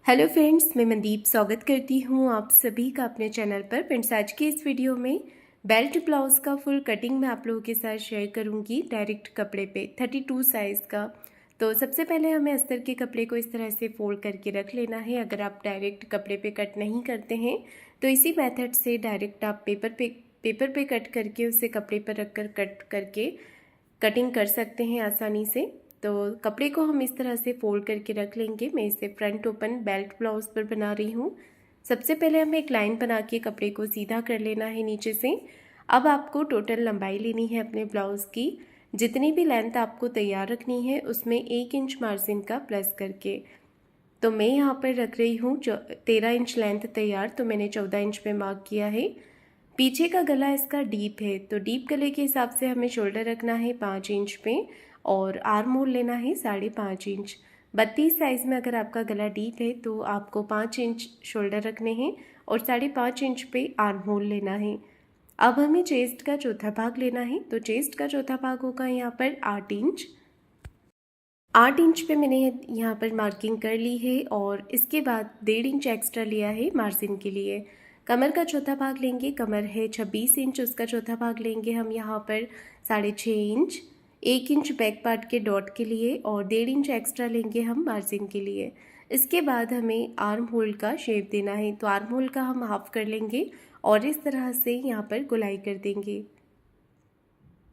Hello friends, मैं मनदीप स्वागत करती हूँ आप सभी का अपने चैनल पर। फ्रेंड्स, आज के इस वीडियो में बेल्ट ब्लाउज़ का फुल कटिंग मैं आप लोगों के साथ शेयर करूँगी डायरेक्ट कपड़े पे 32 साइज़ का। तो सबसे पहले हमें अस्तर के कपड़े को इस तरह से फोल्ड करके रख लेना है। अगर आप डायरेक्ट कपड़े पे कट नहीं करते हैं तो इसी मेथड से डायरेक्ट आप पेपर पे कट करके उसे कपड़े पर रख कर कट करके कटिंग कर सकते हैं आसानी से। तो कपड़े को हम इस तरह से फोल्ड करके रख लेंगे। मैं इसे फ्रंट ओपन बेल्ट ब्लाउज पर बना रही हूँ। सबसे पहले हमें एक लाइन बना के कपड़े को सीधा कर लेना है नीचे से। अब आपको टोटल लंबाई लेनी है अपने ब्लाउज़ की। जितनी भी लेंथ आपको तैयार रखनी है उसमें 1 इंच मार्जिन का प्लस करके। तो मैं यहाँ पर रख रही हूँ 13 इंच लेंथ तैयार, तो मैंने 14 इंच पे मार्क किया है। पीछे का गला इसका डीप है, तो डीप गले के हिसाब से हमें शोल्डर रखना है 5 इंच पे और आर्म होल लेना है 5.5 इंच। 32 साइज़ में अगर आपका गला डीप है तो आपको 5 इंच शोल्डर रखने हैं और 5.5 इंच पे आर्म होल लेना है। अब हमें चेस्ट का चौथा भाग लेना है, तो चेस्ट का चौथा भाग होगा यहाँ पर 8 इंच। 8 इंच पे मैंने यहाँ पर मार्किंग कर ली है और इसके बाद 1.5 इंच एक्स्ट्रा लिया है मार्जिन के लिए। कमर का चौथा भाग लेंगे, कमर है 26 इंच, उसका चौथा भाग लेंगे हम यहाँ पर 6.5 इंच। 1 इंच बैक पार्ट के डॉट के लिए और 1.5 इंच एक्स्ट्रा लेंगे हम मार्जिन के लिए। इसके बाद हमें आर्म होल का शेप देना है, तो आर्म होल का हम हाफ कर लेंगे और इस तरह से यहाँ पर गोलाई कर देंगे।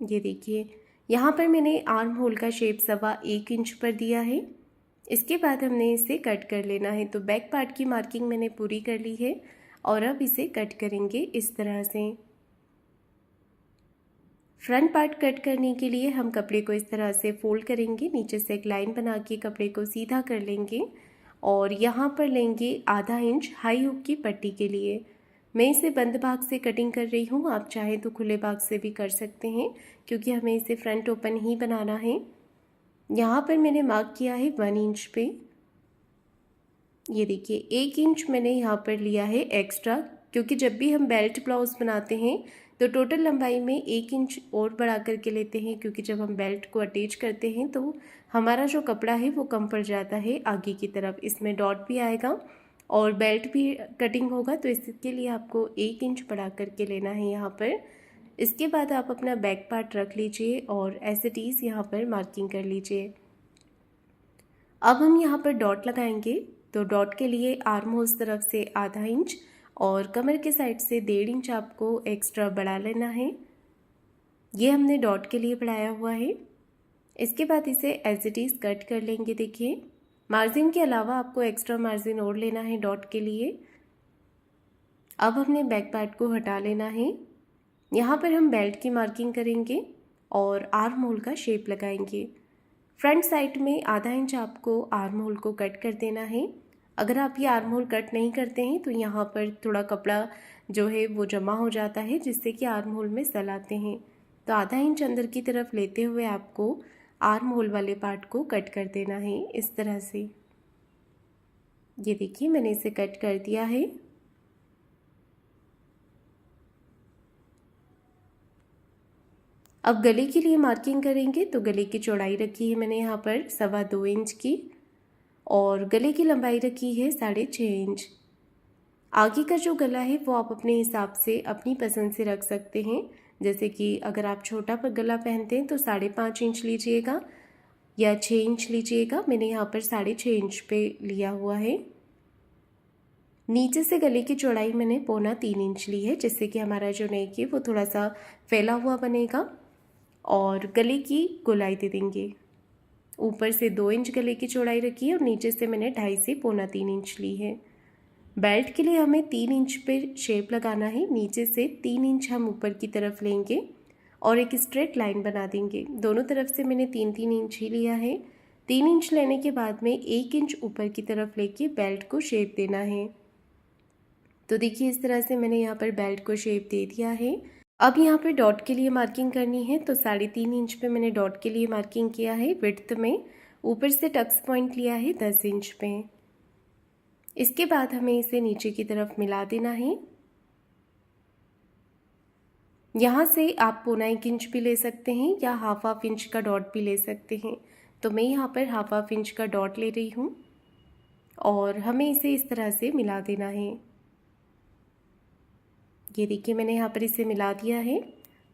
ये देखिए, यहाँ पर मैंने आर्म होल का शेप 1.25 इंच पर दिया है। इसके बाद हमने इसे कट कर लेना है। तो बैक पार्ट की मार्किंग मैंने पूरी कर ली है और अब इसे कट करेंगे इस तरह से। फ्रंट पार्ट कट करने के लिए हम कपड़े को इस तरह से फोल्ड करेंगे, नीचे से एक लाइन बना के कपड़े को सीधा कर लेंगे और यहाँ पर लेंगे आधा इंच हाई हुक की पट्टी के लिए। मैं इसे बंद भाग से कटिंग कर रही हूँ, आप चाहें तो खुले भाग से भी कर सकते हैं क्योंकि हमें इसे फ्रंट ओपन ही बनाना है। यहाँ पर मैंने मार्क किया है 1 इंच पे। ये देखिए, 1 इंच मैंने यहाँ पर लिया है एक्स्ट्रा, क्योंकि जब भी हम बेल्ट ब्लाउज बनाते हैं तो टोटल लंबाई में 1 इंच और बढ़ा करके लेते हैं, क्योंकि जब हम बेल्ट को अटैच करते हैं तो हमारा जो कपड़ा है वो कम पड़ जाता है आगे की तरफ। इसमें डॉट भी आएगा और बेल्ट भी कटिंग होगा, तो इसके लिए आपको 1 इंच बढ़ा करके लेना है यहाँ पर। इसके बाद आप अपना बैक पार्ट रख लीजिए और एज इट इज़ यहाँ पर मार्किंग कर लीजिए। अब हम यहाँ पर डॉट लगाएंगे, तो डॉट के लिए आर्म होल तरफ से आधा इंच और कमर के साइड से 1.5 इंच आपको एक्स्ट्रा बढ़ा लेना है। ये हमने डॉट के लिए बढ़ाया हुआ है। इसके बाद इसे एज इट इज़ कट कर लेंगे। देखिए, मार्जिन के अलावा आपको एक्स्ट्रा मार्जिन और लेना है डॉट के लिए। अब हमने बैक पार्ट को हटा लेना है। यहाँ पर हम बेल्ट की मार्किंग करेंगे और आर्म होल का शेप लगाएंगे। फ्रंट साइड में आधा इंच आपको आर्म होल को कट कर देना है। अगर आप ये आर्म होल कट नहीं करते हैं तो यहाँ पर थोड़ा कपड़ा जो है वो जमा हो जाता है, जिससे कि आर्म होल में सल आते हैं। तो आधा इंच अंदर की तरफ लेते हुए आपको आर्म होल वाले पार्ट को कट कर देना है इस तरह से। ये देखिए, मैंने इसे कट कर दिया है। अब गले के लिए मार्किंग करेंगे, तो गले की चौड़ाई रखी है मैंने यहाँ पर 2.25 इंच की और गले की लंबाई रखी है 6.5 इंच। आगे का जो गला है वो आप अपने हिसाब से अपनी पसंद से रख सकते हैं। जैसे कि अगर आप छोटा पर गला पहनते हैं तो 5.5 इंच लीजिएगा या 6 इंच लीजिएगा। मैंने यहाँ पर 6.5 इंच पे लिया हुआ है। नीचे से गले की चौड़ाई मैंने 2.25 इंच ली है, जिससे कि हमारा जो नेक है वो थोड़ा सा फैला हुआ बनेगा। और गले की गोलाई दे देंगे। ऊपर से 2 इंच गले की चौड़ाई रखी है और नीचे से मैंने 2.5 से 2.25 इंच ली है। बेल्ट के लिए हमें 3 इंच पे शेप लगाना है। नीचे से 3 इंच हम ऊपर की तरफ लेंगे और एक स्ट्रेट लाइन बना देंगे। दोनों तरफ से मैंने 3-3 इंच ही लिया है। 3 इंच लेने के बाद में 1 इंच ऊपर की तरफ लेके बेल्ट को शेप देना है। तो देखिए, इस तरह से मैंने यहाँ पर बेल्ट को शेप दे दिया है। अब यहाँ पे डॉट के लिए मार्किंग करनी है, तो 3.5 इंच पे मैंने डॉट के लिए मार्किंग किया है विड्थ में। ऊपर से टक्स पॉइंट लिया है 10 इंच पे। इसके बाद हमें इसे नीचे की तरफ मिला देना है। यहाँ से आप 1.25 इंच भी ले सकते हैं या हाफ इंच का डॉट भी ले सकते हैं। तो मैं यहाँ पर हाफ इंच का डॉट ले रही हूँ। और हमें इसे इस तरह से मिला देना है। ये देखिए मैंने यहाँ पर इसे मिला दिया है।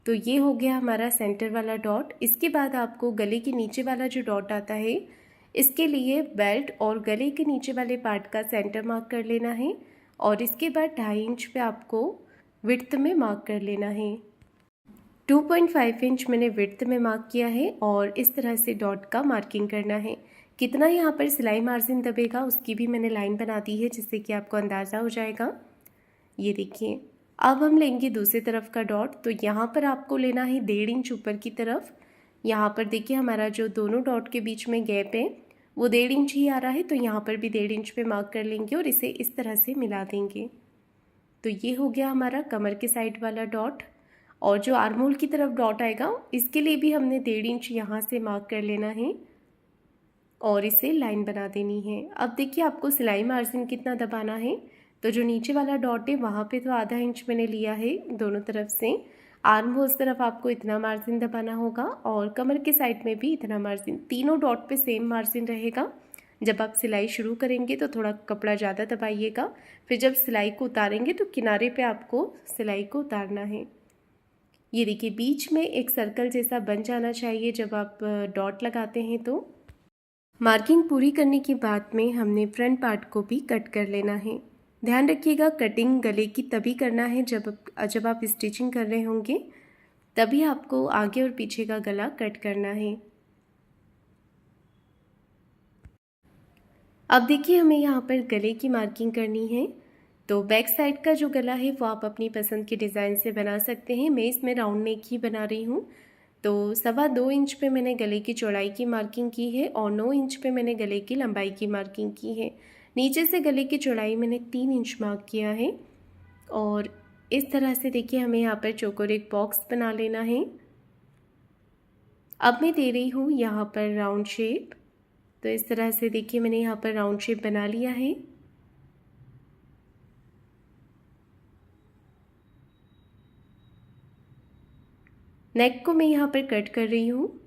तो ये हो गया हमारा सेंटर वाला डॉट। इसके बाद आपको गले के नीचे वाला जो डॉट आता है इसके लिए बेल्ट और गले के नीचे वाले पार्ट का सेंटर मार्क कर लेना है और इसके बाद 2.5 इंच पे आपको विड्थ में मार्क कर लेना है। 2.5 इंच मैंने विड्थ में मार्क किया है और इस तरह से डॉट का मार्किंग करना है। कितना यहाँ पर सिलाई मार्जिन दबेगा उसकी भी मैंने लाइन बना दी है जिससे कि आपको अंदाज़ा हो जाएगा। ये देखिए अब हम लेंगे दूसरी तरफ का डॉट। तो यहाँ पर आपको लेना है 1.5 इंच ऊपर की तरफ। यहाँ पर देखिए हमारा जो दोनों डॉट के बीच में गैप है वो 1.5 इंच ही आ रहा है, तो यहाँ पर भी 1.5 इंच पे मार्क कर लेंगे और इसे इस तरह से मिला देंगे। तो ये हो गया हमारा कमर के साइड वाला डॉट। और जो आर्महोल की तरफ डॉट आएगा इसके लिए भी हमने 1.5 इंच यहाँ से मार्क कर लेना है और इसे लाइन बना देनी है। अब देखिए आपको सिलाई मार्जिन कितना दबाना है। तो जो नीचे वाला डॉट है वहाँ पे तो आधा इंच मैंने लिया है दोनों तरफ से। आर्म होल्स तरफ आपको इतना मार्जिन दबाना होगा और कमर के साइड में भी इतना मार्जिन। तीनों डॉट पे सेम मार्जिन रहेगा। जब आप सिलाई शुरू करेंगे तो थोड़ा कपड़ा ज़्यादा दबाइएगा, फिर जब सिलाई को उतारेंगे तो किनारे पे आपको सिलाई को उतारना है। ये देखिए बीच में एक सर्कल जैसा बन जाना चाहिए जब आप डॉट लगाते हैं। तो मार्किंग पूरी करने के बाद में हमने फ्रंट पार्ट को भी कट कर लेना है। ध्यान रखिएगा कटिंग गले की तभी करना है जब आप स्टिचिंग कर रहे होंगे, तभी आपको आगे और पीछे का गला कट करना है। अब देखिए हमें यहाँ पर गले की मार्किंग करनी है। तो बैक साइड का जो गला है वो आप अपनी पसंद के डिज़ाइन से बना सकते हैं। मैं इसमें राउंड नेक ही बना रही हूँ। तो 2.25 इंच पे मैंने गले की चौड़ाई की मार्किंग की है और 9 इंच पे मैंने गले की लंबाई की मार्किंग की है। नीचे से गले की चौड़ाई मैंने 3 इंच मार्क किया है और इस तरह से देखिए हमें यहाँ पर चौकोर एक बॉक्स बना लेना है। अब मैं दे रही हूँ यहाँ पर राउंड शेप। तो इस तरह से देखिए मैंने यहाँ पर राउंड शेप बना लिया है। नेक को मैं यहाँ पर कट कर रही हूँ।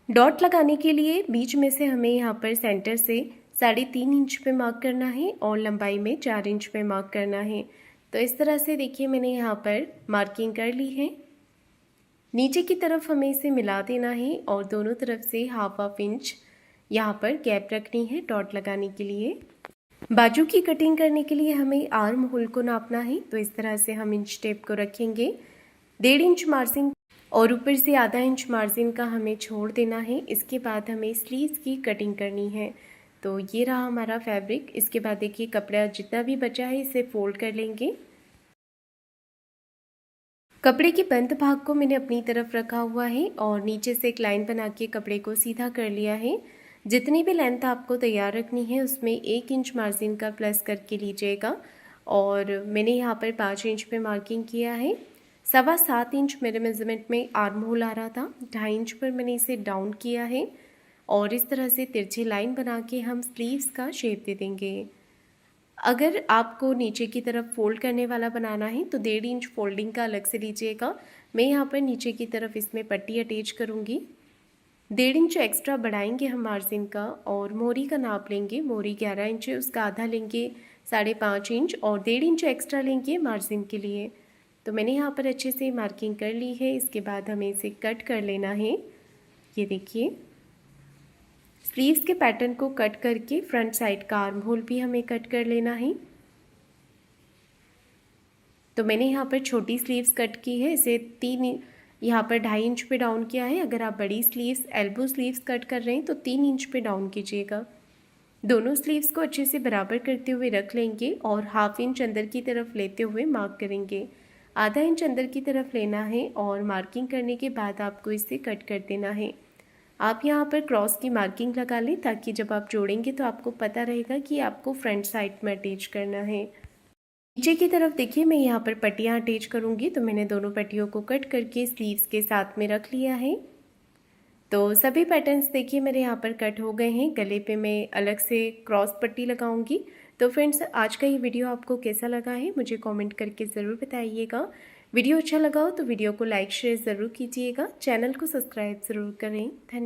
डॉट लगाने के लिए बीच में से हमें यहाँ पर सेंटर से 3.5 इंच पे मार्क करना है और लंबाई में 4 इंच पे मार्क करना है। तो इस तरह से देखिए मैंने यहाँ पर मार्किंग कर ली है। नीचे की तरफ हमें इसे मिला देना है और दोनों तरफ से हाफ इंच यहाँ पर गैप रखनी है डॉट लगाने के लिए। बाजू की कटिंग करने के लिए हमें आर्म होल को नापना है। तो इस तरह से हम इंच टेप को रखेंगे। 1.5 इंच मार्जिन और ऊपर से आधा इंच मार्जिन का हमें छोड़ देना है। इसके बाद हमें स्लीव्स की कटिंग करनी है। तो ये रहा हमारा फैब्रिक। इसके बाद देखिए कपड़ा जितना भी बचा है इसे फोल्ड कर लेंगे। कपड़े के बंद भाग को मैंने अपनी तरफ रखा हुआ है और नीचे से एक लाइन बना के कपड़े को सीधा कर लिया है। जितनी भी लेंथ आपको तैयार रखनी है उसमें 1 इंच मार्जिन का प्लस करके लीजिएगा। और मैंने यहाँ पर 5 इंच पे मार्किंग किया है। 7.25 इंच मेरे मेजरमेंट में आर्म होल आ रहा था, 2.5 इंच पर मैंने इसे डाउन किया है और इस तरह से तिरछी लाइन बना के हम स्लीव्स का शेप दे देंगे। अगर आपको नीचे की तरफ फोल्ड करने वाला बनाना है तो 1.5 इंच फोल्डिंग का अलग से लीजिएगा। मैं यहाँ पर नीचे की तरफ इसमें पट्टी अटैच करूँगी। 1.5 इंच एक्स्ट्रा बढ़ाएंगे हम मार्जिन का और मोरी का नाप लेंगे। मोरी 11 इंच है, उसका आधा लेंगे 5.5 इंच और 1.5 इंच एक्स्ट्रा लेंगे मार्जिन के लिए। तो मैंने यहाँ पर अच्छे से मार्किंग कर ली है। इसके बाद हमें इसे कट कर लेना है। ये देखिए स्लीव्स के पैटर्न को कट करके फ्रंट साइड का आर्म होल भी हमें कट कर लेना है। तो मैंने यहाँ पर छोटी स्लीव्स कट की है, इसे यहाँ पर 2.5 इंच पे डाउन किया है। अगर आप बड़ी स्लीव्स एल्बो स्लीव्स कट कर रहे हैं तो 3 इंच पे डाउन कीजिएगा। दोनों स्लीव्स को अच्छे से बराबर करते हुए रख लेंगे और हाफ इंच अंदर की तरफ लेते हुए मार्क करेंगे। आधा इंच अंदर की तरफ लेना है और मार्किंग करने के बाद आपको इसे कट कर देना है। आप यहाँ पर क्रॉस की मार्किंग लगा लें ताकि जब आप जोड़ेंगे तो आपको पता रहेगा कि आपको फ्रंट साइड में अटैच करना है। नीचे की तरफ देखिए मैं यहाँ पर पट्टियाँ अटैच करूँगी। तो मैंने दोनों पट्टियों को कट करके स्लीव्स के साथ में रख लिया है। तो सभी पैटर्न्स देखिए मेरे यहाँ पर कट हो गए हैं। गले पे मैं अलग से क्रॉस पट्टी लगाऊंगी। तो फ्रेंड्स आज का ये वीडियो आपको कैसा लगा है मुझे कमेंट करके ज़रूर बताइएगा। वीडियो अच्छा लगा हो तो वीडियो को लाइक शेयर ज़रूर कीजिएगा। चैनल को सब्सक्राइब ज़रूर करें। धन्यवाद।